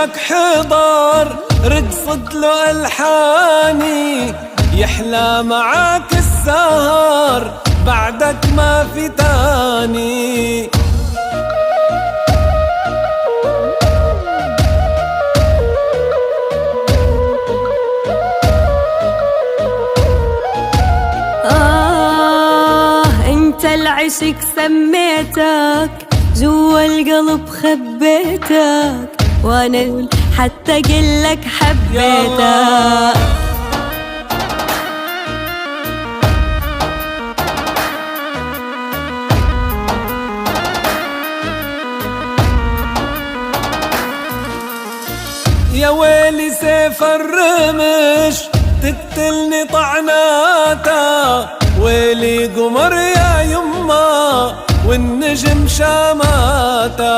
عشاك حضار رقصت له ألحاني، يحلى معاك السهر بعدك ما في تاني. انت العشق سميتك جوا القلب خبيتك، وانا حتى قلك حبيتك. يا ويلي سيف الرمش تقتلني طعناتا، ويلي قمر يا يما والنجم شاماتا.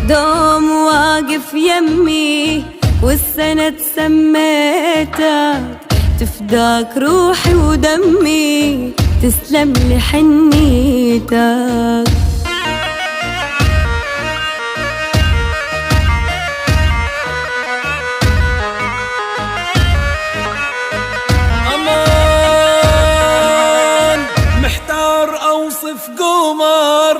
دوم واقف يمي والسند سميتك، تفداك روحي ودمي تسلم لي حنيتك. أمان محتار أوصف قمر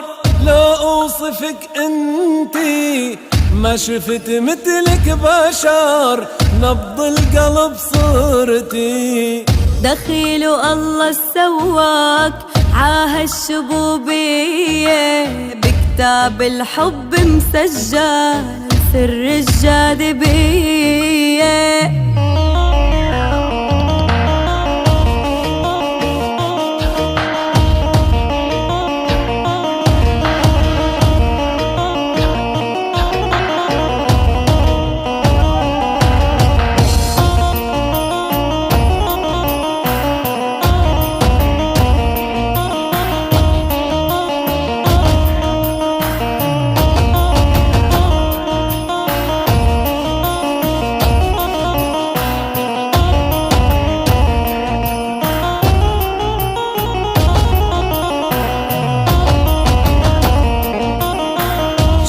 لو أوصفك أنتي، ما شفت مثلك بشر نبض القلب صرتي. دخيل الله سواك عاها الشبوبية، بكتاب الحب مسجل سر الجاذبية.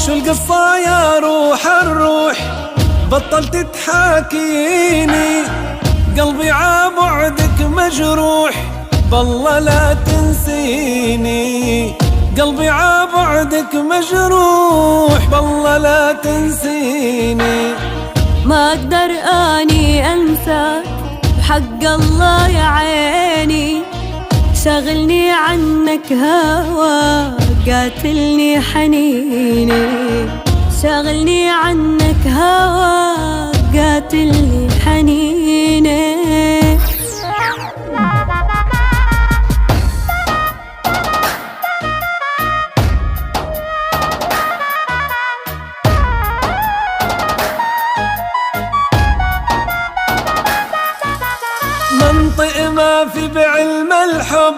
شو القصة يا روح الروح بطلت تحاكيني، قلبي عبعدك مجروح بالله لا تنسيني. قلبي عبعدك مجروح بالله لا تنسيني. ما اقدر اني انساك بحق الله يا عيني، شغلني عنك هواك قاتلني حنيني، شغلني عنك هواك قاتلني حنيني. منطق ما في بعلم الحب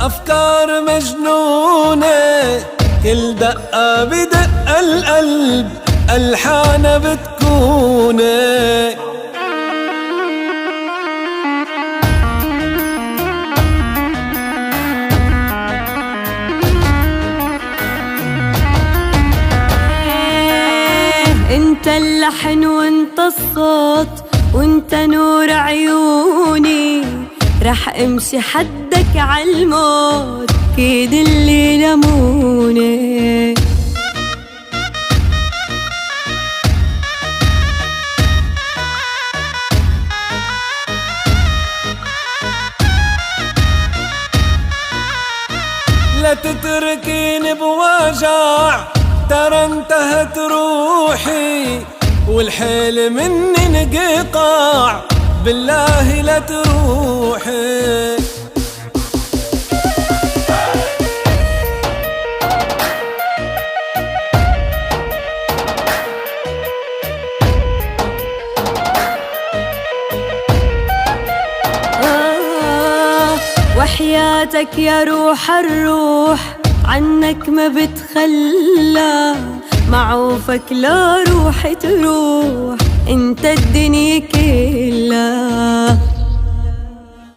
أفكار مجنونة، كل دقة بدق القلب ألحان بتكون. انت اللحن وانت الصوت وانت نور عيوني، رح امشي حدك عالموت كيد اللي لموني. لا تتركيني بوجع ترى انتهت روحي، والحيل مني انقطاع بالله لا تروحي. وحياتك يا روح الروح عنك ما بتخلى، معوفك لا روح تروح انت الدنيا كلها.